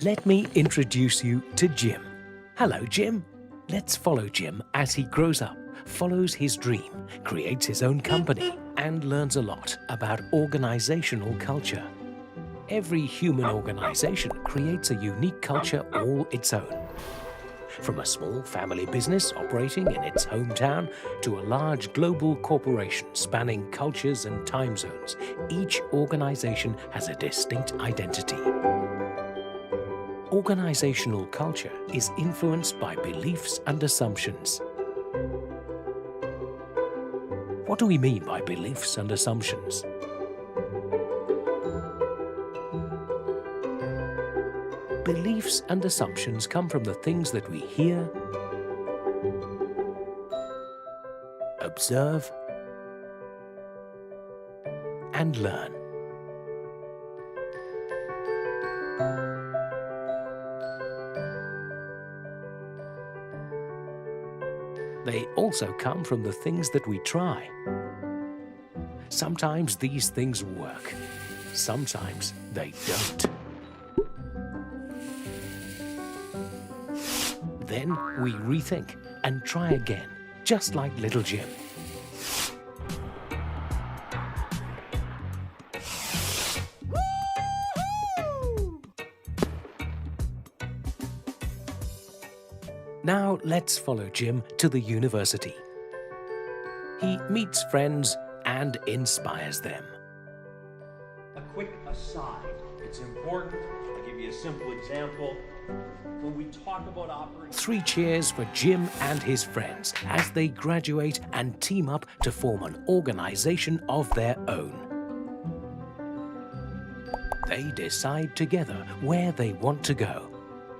Let me introduce you to Jim. Hello, Jim. Let's follow Jim as he grows up, follows his dream, creates his own company, and learns a lot about organizational culture. Every human organization creates a unique culture all its own. From a small family business operating in its hometown to a large global corporation spanning cultures and time zones, each organization has a distinct identity. Organizational culture is influenced by beliefs and assumptions. What do we mean by beliefs and assumptions? Beliefs and assumptions come from the things that we hear, observe, and learn. They also come from the things that we try. Sometimes these things work, sometimes they don't. Then we rethink and try again, just like little Jim. Now let's follow Jim to the university. He meets friends and inspires them. A quick aside, it's important, I'll give you a simple example. When we talk about operating... 3 cheers for Jim and his friends as they graduate and team up to form an organization of their own. They decide together where they want to go.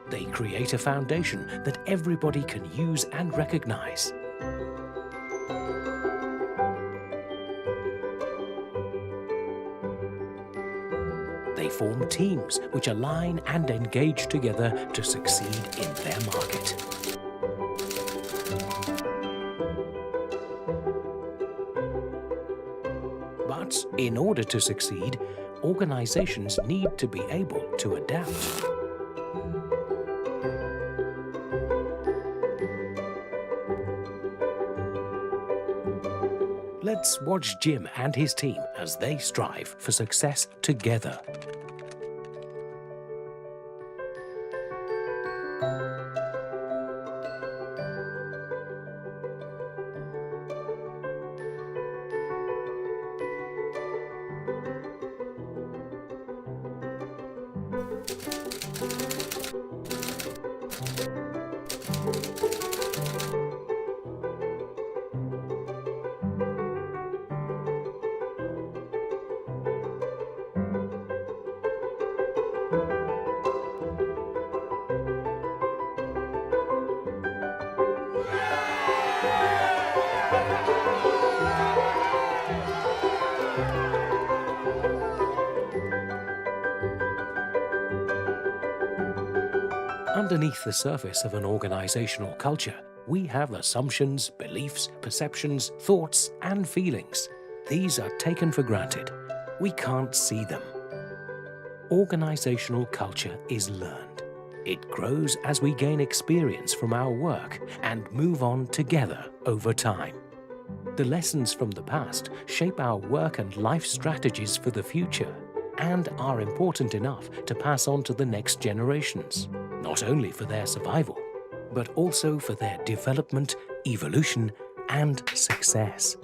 They create a foundation that everybody can use and recognize. They form teams which align and engage together to succeed in their market. But in order to succeed, organizations need to be able to adapt. Let's watch Jim and his team as they strive for success together. Underneath the surface of an organizational culture, we have assumptions, beliefs, perceptions, thoughts, and feelings. These are taken for granted. We can't see them. Organizational culture is learned. It grows as we gain experience from our work and move on together over time. The lessons from the past shape our work and life strategies for the future and are important enough to pass on to the next generations, not only for their survival, but also for their development, evolution, and success.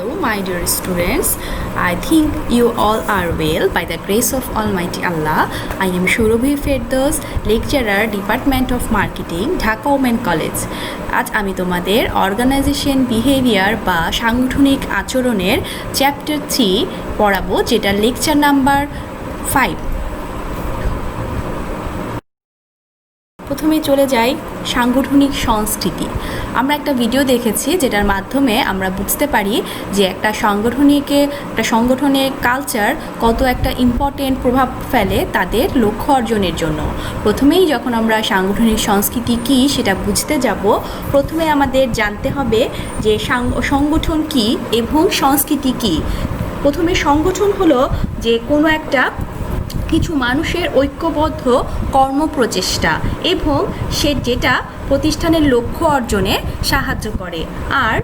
Hello, my dear students. I think you all are well by the grace of Almighty Allah. I am Shurabhi Firdaus, lecturer, Department of Marketing, Dhaka Women College. আজ আমি তোমাদের organisation behaviour বা সাংগঠনিক আচরণের chapter 3 পড়াবো, যেটা lecture number 5। প্রথমে চলে যাই সাংগঠনিক সংস্কৃতি। আমরা একটা ভিডিও দেখেছি যেটার মাধ্যমে আমরা বুঝতে পারি যে একটা সংগঠনের কালচার কত একটা ইম্পর্টেন্ট প্রভাব ফেলে তাদের লক্ষ্য অর্জনের জন্য। প্রথমেই যখন আমরা সাংগঠনিক সংস্কৃতি কী সেটা বুঝতে যাব, প্রথমে আমাদের জানতে হবে যে সংগঠন কী এবং সংস্কৃতি কী। প্রথমে সংগঠন হলো যে কোনো একটা কিছু মানুষের ঐক্যবদ্ধ কর্মপ্রচেষ্টা এবং সে যেটা প্রতিষ্ঠানের লক্ষ্য অর্জনে সাহায্য করে। আর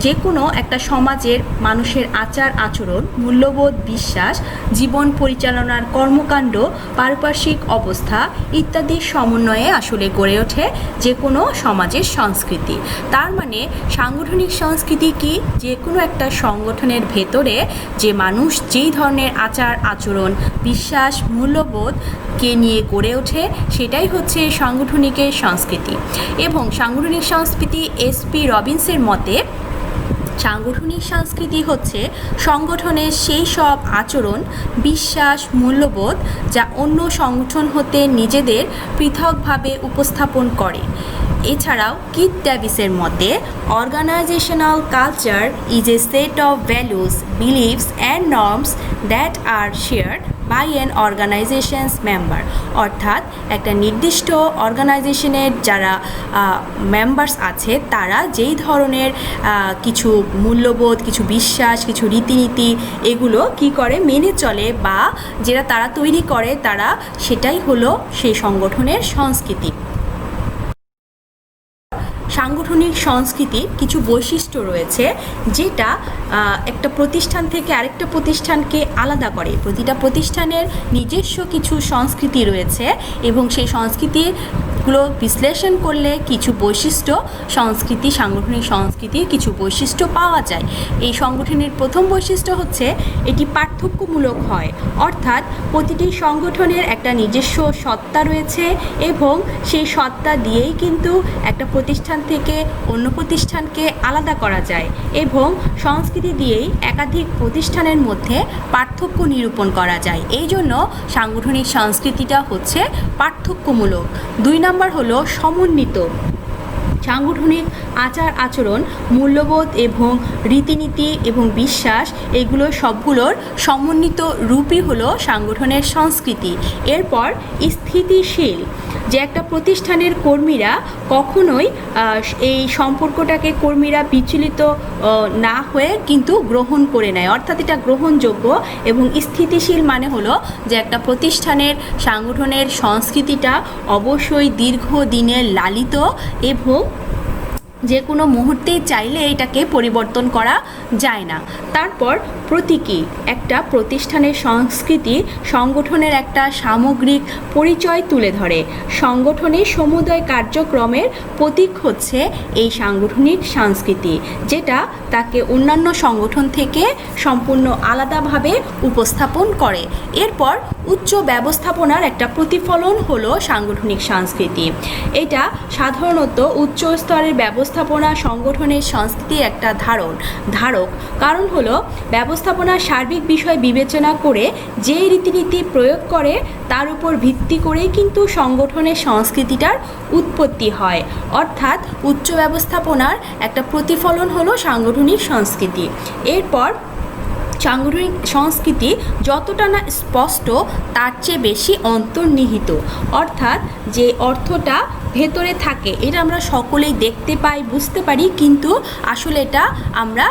যে কোনো একটা সমাজের মানুষের আচার আচরণ, মূল্যবোধ, বিশ্বাস, জীবন পরিচালনার কর্মকাণ্ড, পারিপার্শ্বিক অবস্থা ইত্যাদির সমন্বয়ে আসলে গড়ে ওঠে যে কোনো সমাজের সংস্কৃতি। তার মানে সাংগঠনিক সংস্কৃতি কি? যে কোনো একটা সংগঠনের ভেতরে যে মানুষ যেই ধরনের আচার আচরণ, বিশ্বাস, মূল্যবোধকে নিয়ে গড়ে ওঠে সেটাই হচ্ছে সাংগঠনিকের সংস্কৃতি। এবং সাংগঠনিক সংস্কৃতি এসপি রবিন্সের মতে সাংগঠনিক সংস্কৃতি হচ্ছে সংগঠনের সেই সব আচরণ, বিশ্বাস, মূল্যবোধ যা অন্য সংগঠন হতে নিজেদের পৃথকভাবে উপস্থাপন করে। এছাড়াও কিথ ডেভিসের মতে organisational culture is a set of values, beliefs and norms that are shared by an organisation's member. অর্থাৎ একটা নির্দিষ্ট অর্গানাইজেশনের যারা মেম্বার্স আছে তারা যেই ধরনের কিছু মূল্যবোধ, কিছু বিশ্বাস, কিছু রীতিনীতি এগুলো কি করে মেনে চলে বা যেটা তারা তৈরি করে তারা সেটাই হলো সেই সংগঠনের সংস্কৃতি। সাংগঠনিক সংস্কৃতির কিছু বৈশিষ্ট্য রয়েছে যেটা একটা প্রতিষ্ঠান থেকে আরেকটা প্রতিষ্ঠানকে আলাদা করে। প্রতিটা প্রতিষ্ঠানের নিজস্ব কিছু সংস্কৃতি রয়েছে এবং সেই সংস্কৃতিগুলো বিশ্লেষণ করলে কিছু বৈশিষ্ট্য সাংগঠনিক সংস্কৃতির কিছু বৈশিষ্ট্য পাওয়া যায়। এই সংগঠনের প্রথম বৈশিষ্ট্য হচ্ছে এটি পার্থক্যমূলক হয়, অর্থাৎ প্রতিটি সংগঠনের একটা নিজস্ব সত্তা রয়েছে এবং সেই সত্তা দিয়েই কিন্তু একটা প্রতিষ্ঠান থেকে অন্য প্রতিষ্ঠানকে আলাদা করা যায় এবং সংস্কৃতি দিয়েই একাধিক প্রতিষ্ঠানের মধ্যে পার্থক্য নিরূপণ করা যায়। এই জন্য সাংগঠনিক সংস্কৃতিটা হচ্ছে পার্থক্যমূলক। 2 নম্বর হলো সমন্বিত। সাংগঠনিক আচার আচরণ, মূল্যবোধ এবং রীতিনীতি এবং বিশ্বাস এগুলো সবগুলোর সমন্বিত রূপই হলো সাংগঠনের সংস্কৃতি। এরপর স্থিতিশীল, যে একটা প্রতিষ্ঠানের কর্মীরা কখনোই এই সম্পর্কটাকে কর্মীরা বিচলিত না হয়ে কিন্তু গ্রহণ করে নেয়, অর্থাৎ এটা গ্রহণযোগ্য। এবং স্থিতিশীল মানে হলো যে একটা প্রতিষ্ঠানের সাংগঠনের সংস্কৃতিটা অবশ্যই দীর্ঘদিনের লালিত এবং যে কোনো মুহূর্তেই চাইলে এটাকে পরিবর্তন করা যায় না। তারপর প্রতীকী, একটা প্রতিষ্ঠানের সংস্কৃতি সংগঠনের একটা সামগ্রিক পরিচয় তুলে ধরে। সংগঠনের সমুদয় কার্যক্রমের প্রতীক হচ্ছে এই সাংগঠনিক সংস্কৃতি, যেটা তাকে অন্যান্য সংগঠন থেকে সম্পূর্ণ আলাদাভাবে উপস্থাপন করে। এরপর উচ্চ ব্যবস্থাপনার একটা প্রতিফলন হলো সাংগঠনিক সংস্কৃতি। এটা সাধারণত উচ্চ স্তরের ব্যবস্থাপনা সংগঠনের সংস্কৃতির একটা ধারক। কারণ হলো ব্যবস্থাপনার সার্বিক বিষয় বিবেচনা করে যে রীতিনীতি প্রয়োগ করে তার উপর ভিত্তি করেই কিন্তু সংগঠনের সংস্কৃতিটার উৎপত্তি হয়। অর্থাৎ উচ্চ ব্যবস্থাপনার একটা প্রতিফলন হলো সাংগঠনিক সংস্কৃতি। এরপর সাংগঠনিক সংস্কৃতি যতটা না স্পষ্ট তার চেয়ে বেশি অন্তর্নিহিত, অর্থাৎ যে অর্থটা ভেতরে থাকে এটা আমরা সকলেই দেখতে পাই, বুঝতে পারি, কিন্তু আসলে এটা আমরা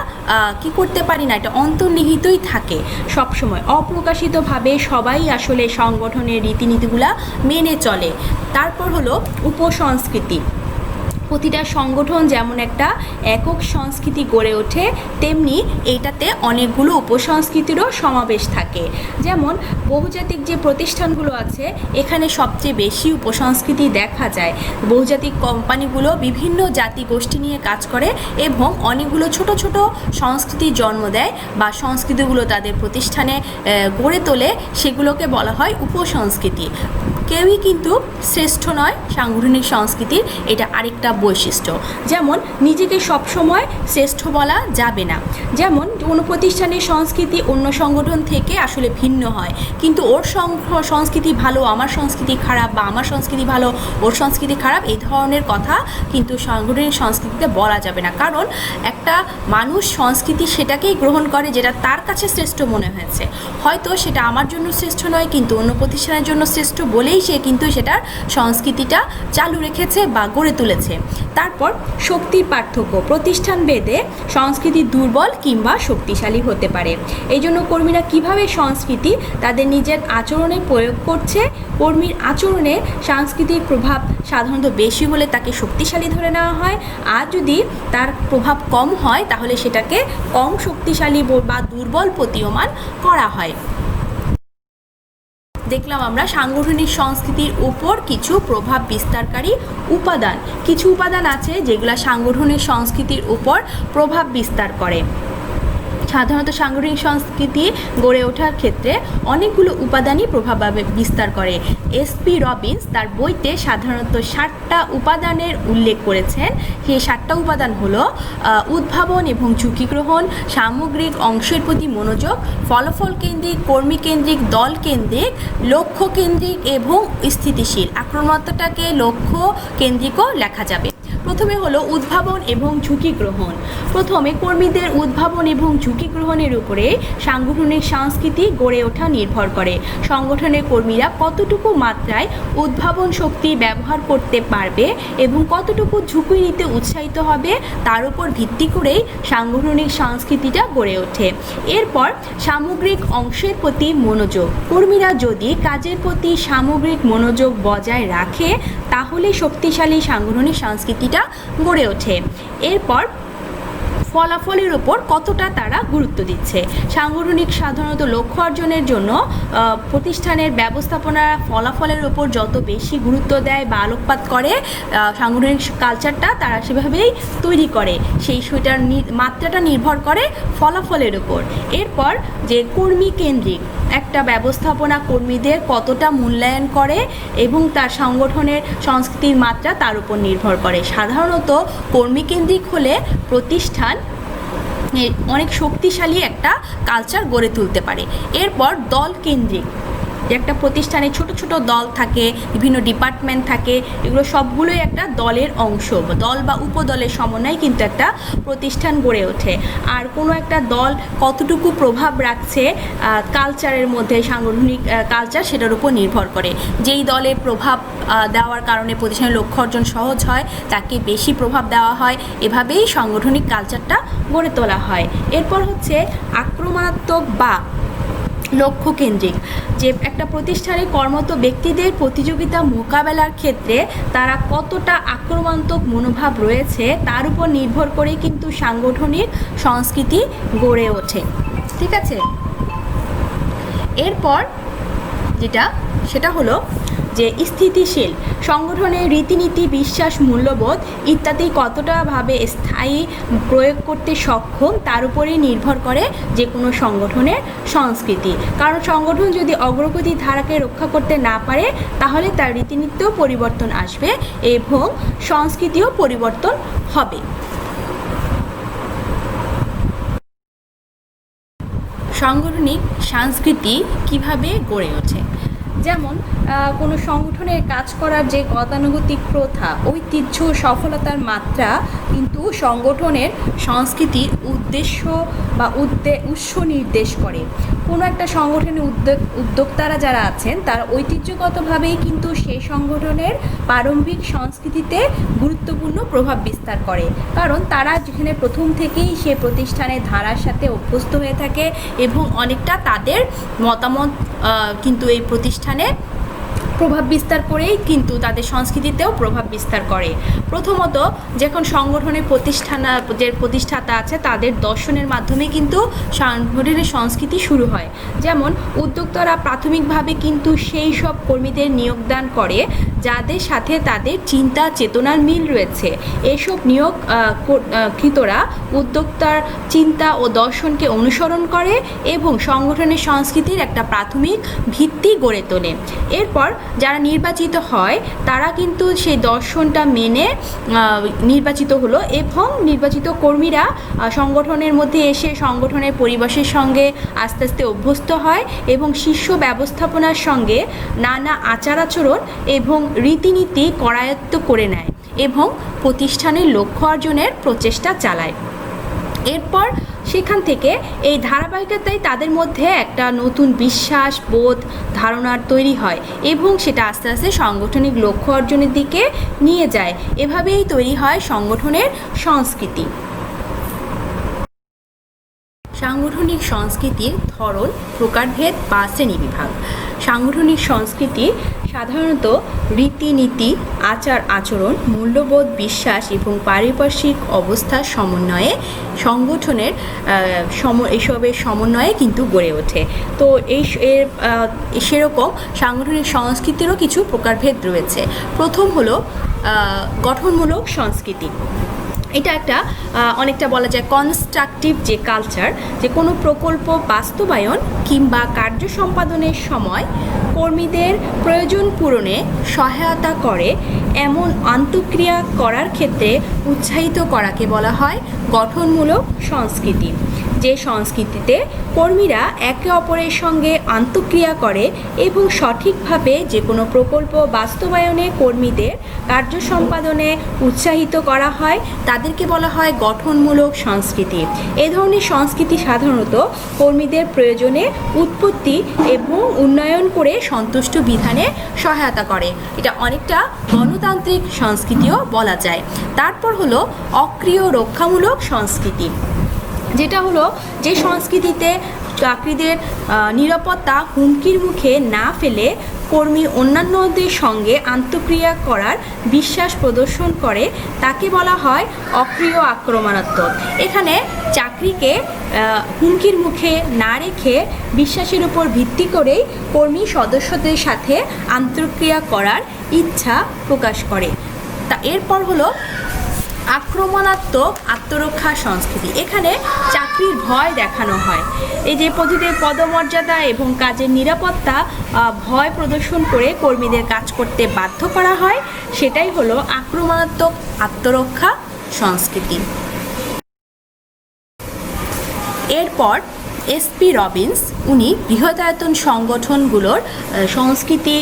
কি করতে পারি না, এটা অন্তর্নিহিতই থাকে সবসময়, অপ্রকাশিতভাবে সবাই আসলে সংগঠনের রীতিনীতিগুলা মেনে চলে। তারপর হলো উপসংস্কৃতি। প্রতিটা সংগঠন যেমন একটা একক সংস্কৃতি গড়ে ওঠে তেমনি এইটাতে অনেকগুলো উপসংস্কৃতিরও সমাবেশ থাকে। যেমন বহুজাতিক যে প্রতিষ্ঠানগুলো আছে এখানে সবচেয়ে বেশি উপসংস্কৃতি দেখা যায়। বহুজাতিক কোম্পানিগুলো বিভিন্ন জাতি গোষ্ঠী নিয়ে কাজ করে এবং অনেকগুলো ছোট ছোট সংস্কৃতির জন্ম দেয় বা সংস্কৃতিগুলো তাদের প্রতিষ্ঠানে গড়ে তোলে, সেগুলোকে বলা হয় উপসংস্কৃতি। কেউই কিন্তু শ্রেষ্ঠ নয় সাংগঠনিক সংস্কৃতির, এটা আরেকটা বৈশিষ্ট্য। যেমন নিজেকে সবসময় শ্রেষ্ঠ বলা যাবে না। যেমন কোনো প্রতিষ্ঠানের সংস্কৃতি অন্য সংগঠন থেকে আসলে ভিন্ন হয়, কিন্তু ওর সংস্কৃতি ভালো আমার সংস্কৃতি খারাপ, বা আমার সংস্কৃতি ভালো ওর সংস্কৃতি খারাপ, এই ধরনের কথা কিন্তু সাংগঠনিক সংস্কৃতিতে বলা যাবে না। কারণ একটা মানুষ সংস্কৃতি সেটাকেই গ্রহণ করে যেটা তার কাছে শ্রেষ্ঠ মনে হয়েছে। হয়তো সেটা আমার জন্য শ্রেষ্ঠ নয়, কিন্তু অন্য প্রতিষ্ঠানের জন্য শ্রেষ্ঠ বলেই সে কিন্তু সেটার সংস্কৃতিটা চালু রেখেছে বা গড়ে তুলেছে। তারপর শক্তির পার্থক্য, প্রতিষ্ঠান ভেদে সংস্কৃতি দুর্বল কিংবা শক্তিশালী হতে পারে। এই জন্য কর্মীরা কিভাবে সংস্কৃতি তাদের নিজের আচরণে প্রয়োগ করছে, কর্মীর আচরণে সাংস্কৃতিক প্রভাব সাধারণত বেশি হলে তাকে শক্তিশালী ধরে নেওয়া হয়, আর যদি তার প্রভাব কম হয় তাহলে সেটাকে কম শক্তিশালী বা দুর্বল প্রতীয়মান করা হয়। দেখলাম আমরা সাংগঠনিক সংস্কৃতির উপর কিছু প্রভাব বিস্তারকারী উপাদান। কিছু উপাদান আছে যেগুলো সাংগঠনিক সংস্কৃতির উপর প্রভাব বিস্তার করে। সাধারণত সাংগঠনিক সংস্কৃতি গড়ে ওঠার ক্ষেত্রে অনেকগুলো উপাদানই প্রভাব বিস্তার করে। এসপি রবিন্স তার বইতে সাধারণত 7টা উপাদানের উল্লেখ করেছেন। সেই 7টা উপাদান হলো উদ্ভাবন এবং ঝুঁকি গ্রহণ, সামগ্রিক অংশের প্রতি মনোযোগ, ফলাফল কেন্দ্রিক, কর্মী কেন্দ্রিক, দল কেন্দ্রিক, লক্ষ্য কেন্দ্রিক এবং স্থিতিশীল। আক্রমণাত্মকটাকে লক্ষ্য কেন্দ্রিকও লেখা যাবে। প্রথমে হলো উদ্ভাবন এবং ঝুঁকি গ্রহণ। প্রথমে কর্মীদের উদ্ভাবন এবং ঝুঁকি গ্রহণের উপরে সাংগঠনিক সংস্কৃতি গড়ে ওঠা নির্ভর করে। সংগঠনের কর্মীরা কতটুকু মাত্রায় উদ্ভাবন শক্তি ব্যবহার করতে পারবে এবং কতটুকু ঝুঁকি নিতে উৎসাহিত হবে তার উপর ভিত্তি করেই সাংগঠনিক সংস্কৃতিটা গড়ে ওঠে। এরপর সামগ্রিক অংশের প্রতি মনোযোগ। কর্মীরা যদি কাজের প্রতি সামগ্রিক মনোযোগ বজায় রাখে তাহলে শক্তিশালী সাংগঠনিক সংস্কৃতিটা গড়ে ওঠে। এরপর ফলাফলের উপর কতটা তারা গুরুত্ব দিচ্ছে। সাংগঠনিক সাধারণত লক্ষ্য অর্জনের জন্য প্রতিষ্ঠানের ব্যবস্থাপনা ফলাফলের উপর যত বেশি গুরুত্ব দেয় বা আলোকপাত করে, সাংগঠনিক কালচারটা তারা সেভাবেই তৈরি করে। সেটার মাত্রাটা নির্ভর করে ফলাফলের উপর। এরপর যে কর্মী কেন্দ্রিক একটা ব্যবস্থাপনা কর্মীদের কতটা মূল্যায়ন করে এবং তার সংগঠনের সংস্কৃতির মাত্রা তার উপর নির্ভর করে। সাধারণত কর্মীকেন্দ্রিক হলে প্রতিষ্ঠান অনেক শক্তিশালী একটা কালচার গড়ে তুলতে পারে। এরপর দল কেন্দ্রিক, যে একটা প্রতিষ্ঠানে ছোট ছোট দল থাকে, বিভিন্ন ডিপার্টমেন্ট থাকে, এগুলো সবগুলোই একটা দলের অংশ, দল বা উপদলের সমন্বয়ে কিন্তু একটা প্রতিষ্ঠান গড়ে ওঠে। আর কোনো একটা দল কতটুকু প্রভাব রাখছে কালচারের মধ্যে, সাংগঠনিক কালচার, সেটার উপর নির্ভর করে। যেই দলে প্রভাব দেওয়ার কারণে প্রতিষ্ঠানের লক্ষ্য অর্জন সহজ হয় তাকে বেশি প্রভাব দেওয়া হয়। এভাবেই সাংগঠনিক কালচারটা গড়ে তোলা হয়। এরপর হচ্ছে আক্রমণাত্মক বা লক্ষ্য কেন্দ্রিক, যে একটা প্রতিষ্ঠানে কর্মরত ব্যক্তিদের প্রতিযোগিতা মোকাবেলার ক্ষেত্রে তারা কতটা আক্রমণাত্মক মনোভাব রয়েছে তার উপর নির্ভর করে কিন্তু সাংগঠনিক সংস্কৃতি গড়ে ওঠে। ঠিক আছে, এরপর সেটা হলো যে স্থিতিশীল। সংগঠনের রীতিনীতি, বিশ্বাস, মূল্যবোধ ইত্যাদি কতটা ভাবে স্থায়ী প্রয়োগ করতে সক্ষম তার উপরেই নির্ভর করে যে কোনো সংগঠনের সংস্কৃতি। কারণ সংগঠন যদি অগ্রগতির ধারাকে রক্ষা করতে না পারে তাহলে তার রীতিনীতিও পরিবর্তন আসবে এবং সংস্কৃতিও পরিবর্তন হবে। সাংগঠনিক সংস্কৃতি কিভাবে গড়ে ওঠে? যেমন কোনো সংগঠনের কাজ করার যে গতানুগতিক প্রথা, ঐতিহ্য, সফলতার মাত্রা কিন্তু সংগঠনের সংস্কৃতির উদ্দেশ্য বা উৎস নির্দেশ করে। কোনো একটা সংগঠনের উদ্যোক্তারা যারা আছেন তারা ঐতিহ্যগতভাবেই কিন্তু সেই সংগঠনের প্রারম্ভিক সংস্কৃতিতে গুরুত্বপূর্ণ প্রভাব বিস্তার করে। কারণ তারা যেখানে প্রথম থেকেই সে প্রতিষ্ঠানের ধারার সাথে অভ্যস্ত হয়ে থাকে এবং অনেকটা তাদের মতামত কিন্তু এই প্রতিষ্ঠানে প্রভাব বিস্তার করেই কিন্তু তাদের সংস্কৃতিতেও প্রভাব বিস্তার করে। প্রথমত যখন সংগঠনের যে প্রতিষ্ঠাতা আছে তাদের দর্শনের মাধ্যমে কিন্তু সংগঠনের সংস্কৃতি শুরু হয়। যেমন উদ্যোক্তারা প্রাথমিকভাবে কিন্তু সেই সব কর্মীদের নিয়োগদান করে যাদের সাথে তাদের চিন্তা চেতনার মিল রয়েছে। এসব নিয়োগ কৃতরা উদ্যোক্তার চিন্তা ও দর্শনকে অনুসরণ করে এবং সংগঠনের সংস্কৃতির একটা প্রাথমিক ভিত্তি গড়ে তোলে। এরপর যারা নির্বাচিত হয় তারা কিন্তু সেই দর্শনটা মেনে নির্বাচিত হলো এবং নির্বাচিত কর্মীরা সংগঠনের মধ্যে এসে সংগঠনের পরিবেশের সঙ্গে আস্তে আস্তে অভ্যস্ত হয় এবং শীর্ষ ব্যবস্থাপনার সঙ্গে নানা আচার আচরণ এবং রীতিনীতি করায়ত্ত করে নেয় এবং প্রতিষ্ঠানের লক্ষ্য অর্জনের প্রচেষ্টা চালায়। এরপর সেখান থেকে এই ধারাবাহিকতায় তাদের মধ্যে একটা নতুন বিশ্বাস বোধ ধারণার তৈরি হয় এবং সেটা আস্তে আস্তে সাংগঠনিক লক্ষ্য অর্জনের দিকে নিয়ে যায়। এভাবেই তৈরি হয় সংগঠনের সংস্কৃতি। সাংগঠনিক সংস্কৃতির ধরন, প্রকারভেদ বা শ্রেণীবিভাগ। সাংগঠনিক সংস্কৃতি সাধারণত রীতিনীতি, আচার আচরণ, মূল্যবোধ, বিশ্বাস এবং পারিপার্শ্বিক অবস্থার সমন্বয়ে সংগঠনের এসবের সমন্বয়ে কিন্তু গড়ে ওঠে। তো সেরকম সাংগঠনিক সংস্কৃতিরও কিছু প্রকারভেদ রয়েছে। প্রথম হলো গঠনমূলক সংস্কৃতি। এটা একটা অনেকটা বলা যায় কনস্ট্রাকটিভ যে কালচার, যে কোনো প্রকল্প বাস্তবায়ন কিংবা কার্য সম্পাদনের সময় কর্মীদের প্রয়োজন পূরণে সহায়তা করে এমন আন্তঃক্রিয়া করার ক্ষেত্রে উৎসাহিত করাকে বলা হয় গঠনমূলক সংস্কৃতি। যে সংস্কৃতিতে কর্মীরা একে অপরের সঙ্গে আন্তঃক্রিয়া করে এবং সঠিকভাবে যে কোনো প্রকল্প বাস্তবায়নে কর্মীদের কার্য সম্পাদনে উৎসাহিত করা হয় তাদেরকে বলা হয় গঠনমূলক সংস্কৃতি। এ ধরনের সংস্কৃতি সাধারণত কর্মীদের প্রয়োজনে উৎপত্তি এবং উন্নয়ন করে সন্তুষ্ট বিধানে সহায়তা করে। এটা অনেকটা গণতান্ত্রিক সংস্কৃতিও বলা যায়। তারপর হলো অক্রিয় রক্ষামূলক সংস্কৃতি, যেটা হলো যে সংস্কৃতিতে চাকরিদের নিরাপত্তা হুমকির মুখে না ফেলে কর্মী অন্যান্যদের সঙ্গে আন্তঃক্রিয়া করার বিশ্বাস প্রদর্শন করে তাকে বলা হয় অক্রিয় আক্রমণাত্মক। এখানে চাকরিকে হুমকির মুখে না রেখে বিশ্বাসের উপর ভিত্তি করেই কর্মী সদস্যদের সাথে আন্তঃক্রিয়া করার ইচ্ছা প্রকাশ করে। তা এরপর হলো আক্রমণাত্মক আত্মরক্ষা সংস্কৃতি। এখানে চাকরির ভয় দেখানো হয়। এই যে পদে পদমর্যাদা এবং কাজের নিরাপত্তা ভয় প্রদর্শন করে কর্মীদের কাজ করতে বাধ্য করা হয়, সেটাই হলো আক্রমণাত্মক আত্মরক্ষা সংস্কৃতি। এরপর এসপি রবিন্স উনি বৃহদায়তন সংগঠনগুলোর সংস্কৃতি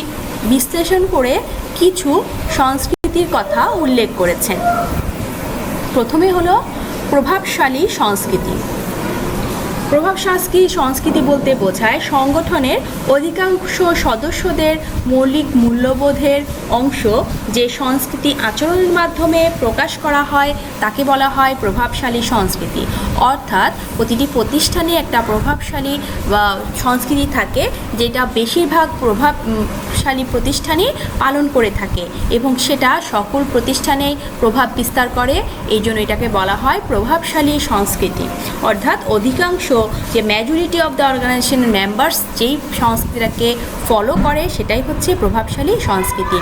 বিশ্লেষণ করে কিছু সংস্কৃতির কথা উল্লেখ করেছেন। প্রথমে হলো প্রভাবশালী সংস্কৃতি। প্রভাবশালী সংস্কৃতি বলতে বোঝায় সংগঠনের অধিকাংশ সদস্যদের মৌলিক মূল্যবোধের অংশ যে সংস্কৃতি আচরণের মাধ্যমে প্রকাশ করা হয় তাকে বলা হয় প্রভাবশালী সংস্কৃতি। অর্থাৎ প্রতিটি প্রতিষ্ঠানে একটা প্রভাবশালী সংস্কৃতি থাকে যেটা বেশিরভাগ প্রভাবশালী প্রতিষ্ঠানই পালন করে থাকে এবং সেটা সকল প্রতিষ্ঠানেই প্রভাব বিস্তার করে। এই জন্য এটাকে বলা হয় প্রভাবশালী সংস্কৃতি। অর্থাৎ অধিকাংশ যে majority of the organisation members যেই সংস্কৃতিটাকে ফলো করে সেটাই হচ্ছে প্রভাবশালী সংস্কৃতি।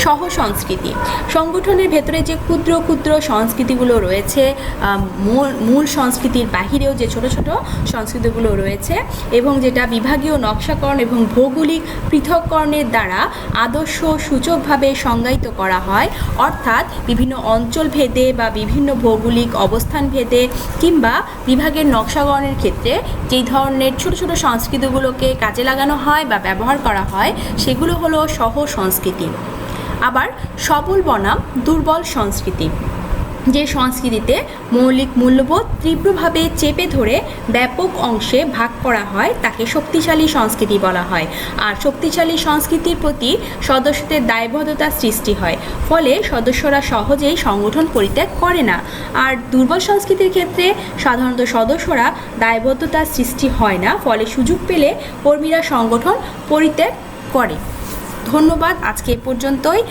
সহ সংস্কৃতি, সংগঠনের ভেতরে যে ক্ষুদ্র ক্ষুদ্র সংস্কৃতিগুলো রয়েছে, মূল সংস্কৃতির বাহিরেও যে ছোট ছোট সংস্কৃতিগুলো রয়েছে এবং যেটা বিভাগীয় নকশাকরণ এবং ভৌগোলিক পৃথককরণের দ্বারা আদর্শ সূচকভাবে সংজ্ঞায়িত করা হয়। অর্থাৎ বিভিন্ন অঞ্চল ভেদে বা বিভিন্ন ভৌগোলিক অবস্থান ভেদে কিংবা বিভাগের নকশাকরণের ক্ষেত্রে যেই ধরনের ছোট ছোট সংস্কৃতিগুলোকে কাজে লাগানো হয় বা ব্যবহার করা হয় সেগুলো হলো সহ সংস্কৃতি। আবার সবল বনাম দুর্বল সংস্কৃতি, যে সংস্কৃতিতে মৌলিক মূল্যবোধ তীব্রভাবে চেপে ধরে ব্যাপক অংশে ভাগ করা হয় তাকে শক্তিশালী সংস্কৃতি বলা হয়। আর শক্তিশালী সংস্কৃতির প্রতি সদস্যদের দায়বদ্ধতা সৃষ্টি হয়, ফলে সদস্যরা সহজেই সংগঠন পরিত্যাগ করে না। আর দুর্বল সংস্কৃতির ক্ষেত্রে সাধারণত সদস্যরা দায়বদ্ধতার সৃষ্টি হয় না, ফলে সুযোগ পেলে কর্মীরা সংগঠন পরিত্যাগ করে। ধন্যবাদ, আজকে এ পর্যন্তই।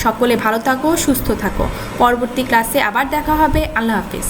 সকলে ভালো থাকো, সুস্থ থাকো। পরবর্তী ক্লাসে আবার দেখা হবে। আল্লাহ হাফিজ।